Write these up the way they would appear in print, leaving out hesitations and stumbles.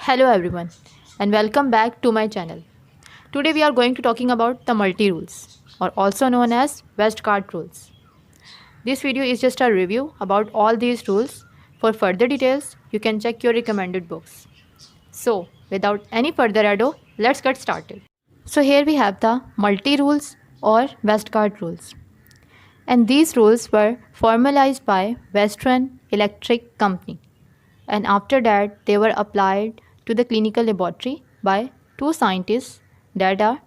Hello everyone and welcome back to my channel. Today we are going to talking about the multi-rules or also known as Westcott rules. This video is just a review about all these rules. For further details, you can check your recommended books. So without any further ado, let's get started. So here we have the multi-rules or Westcott rules. And these rules were formalized by Western Electric Company, and after that they were applied to the clinical laboratory by two scientists, that are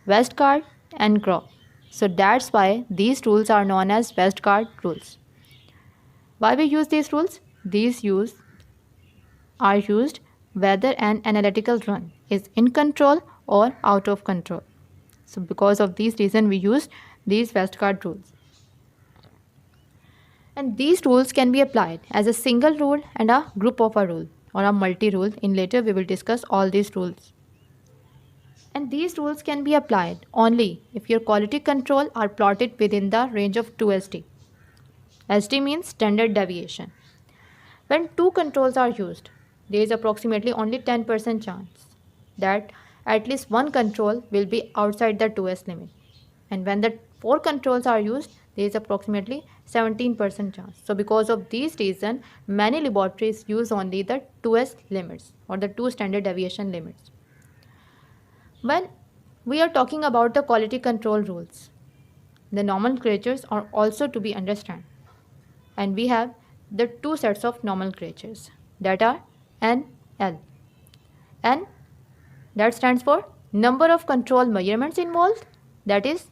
Westcott and Crowe. So that's why these rules are known as Westcott rules. Why we use these rules? Are used whether an analytical run is in control or out of control. So because of these reason we use these Westcott rules. And these rules can be applied as a single rule and a group of a rule or a multi-rule. In later we will discuss all these rules. And these rules can be applied only if your quality control are plotted within the range of 2 SD. SD means standard deviation. When two controls are used, there is approximately only 10% chance that at least one control will be outside the 2S limit. And when the four controls are used, there is approximately 17% chance. So because of these reasons, many laboratories use only the 2S limits or the two standard deviation limits. When we are talking about the quality control rules, the nomenclatures are also to be understood. And we have the two sets of nomenclatures, that are N, L. N, that stands for number of control measurements involved, that is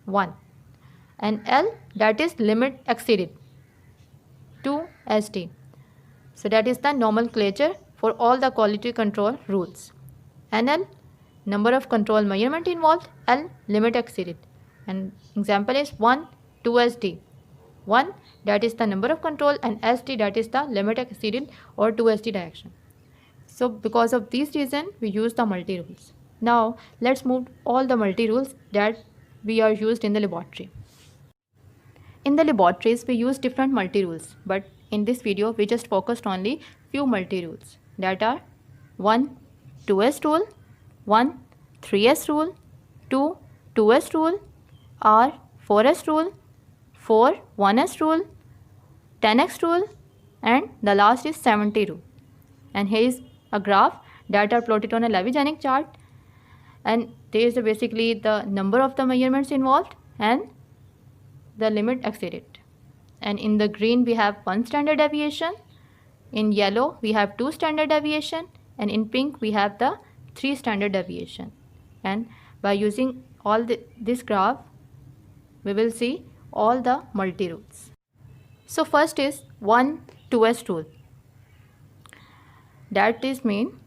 1. And L, that is limit exceeded, 2 SD. So that is the nomenclature for all the quality control rules. NL, number of control measurement involved, L, limit exceeded. And example is 1, 2 SD. 1, that is the number of control, and SD, that is the limit exceeded or 2 SD direction. So because of these reason we use the multi-rules. Now let's move all the multi-rules that we are used in the laboratory. In the laboratories we use different multi-rules, but in this video we just focused only few multi-rules, that are 1 2S rule, 1 3S rule, 2 2S rule, R 4S rule, 4 1S rule, 10X rule, and the last is 70 rule. And here is a graph that are plotted on a Levy-Janic chart, and there is basically the number of the measurements involved and the limit exceeded. And in the green we have 1 standard deviation, in yellow we have 2 standard deviation, and in pink we have the 3 standard deviation. And by using all this graph we will see all the multi-rules. So first is 1 2S rule. That is mean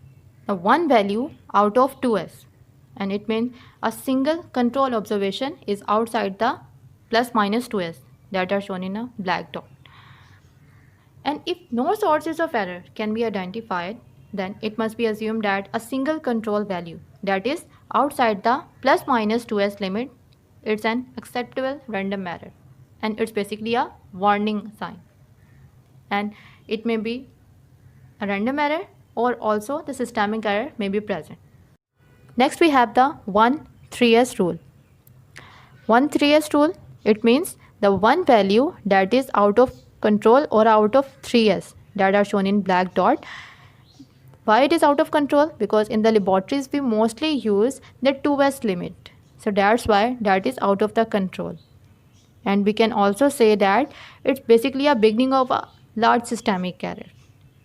the one value out of 2S, and it means a single control observation is outside the plus minus 2S that are shown in a black dot. And if no sources of error can be identified, then it must be assumed that a single control value that is outside the plus minus 2S limit, it's an acceptable random error, and it's basically a warning sign. And it may be a random error or also the systemic error may be present. Next we have the 1 3S rule. 1 3S rule, it means the one value that is out of control or out of 3S that are shown in black dot. Why it is out of control? Because in the laboratories we mostly use the 2S limit. So that's why that is out of the control. And we can also say that it's basically a beginning of a large systemic error,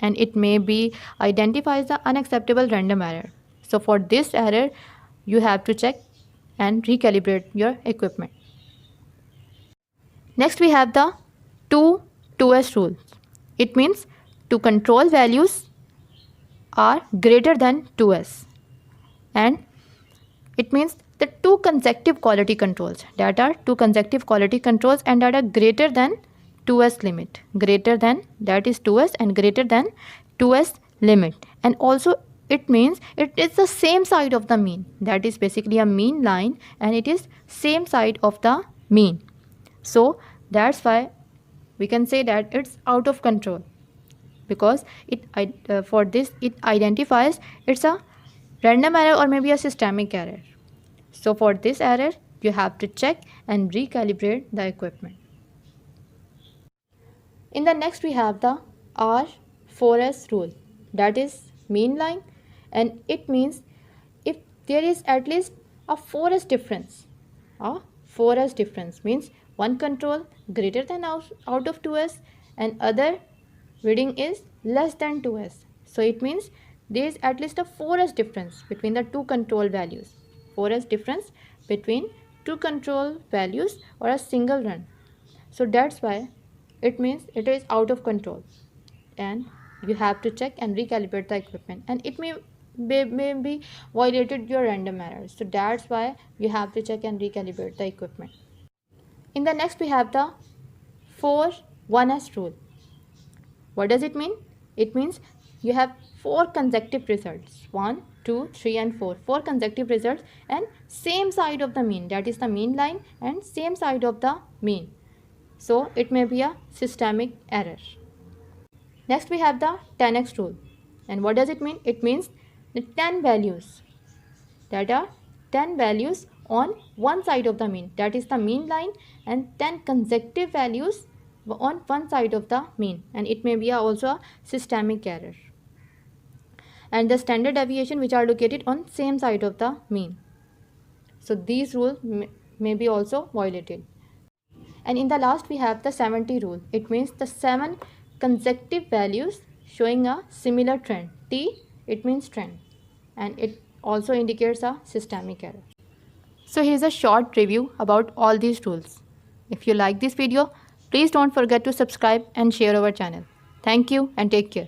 and it may be identifies the unacceptable random error. So for this error you have to check and recalibrate your equipment. Next we have the 2 2S rule. It means two control values are greater than 2S, and it means the two consecutive quality controls, that are two consecutive quality controls and that are greater than 2S limit, greater than, that is 2S, and greater than 2S limit. And also it means it is the same side of the mean, that is basically a mean line, and it is same side of the mean. So that's why we can say that it's out of control. because for this it identifies it's a random error or maybe a systemic error. So for this error, you have to check and recalibrate the equipment. In the next, we have the R4S rule, that is mean line, and it means if there is at least a 4S difference. A 4S difference means one control greater than out of 2S and other reading is less than 2S. So it means there is at least a 4S difference between the two control values. 4S difference between two control values or a single run. So that's why it means it is out of control and you have to check and recalibrate the equipment, and it may be violated your random errors. So that's why you have to check and recalibrate the equipment. In the next, we have the 4-1S rule. What does it mean? It means you have 4 consecutive results, 1, 2, 3 and 4. 4 consecutive results and same side of the mean, that is the mean line, and same side of the mean. So it may be a systemic error. Next, we have the 10x rule. And what does it mean? It means the 10 values, that are 10 values on one side of the mean, that is the mean line, and 10 consecutive values on one side of the mean, and it may be also a systemic error. And the standard deviation which are located on same side of the mean. So these rules may be also violated. And in the last, we have the 70 rule. It means the 7 consecutive values showing a similar trend. T, it means trend, and it also indicates a systemic error. So here's a short review about all these rules. If you like this video, please don't forget to subscribe and share our channel. Thank you and take care.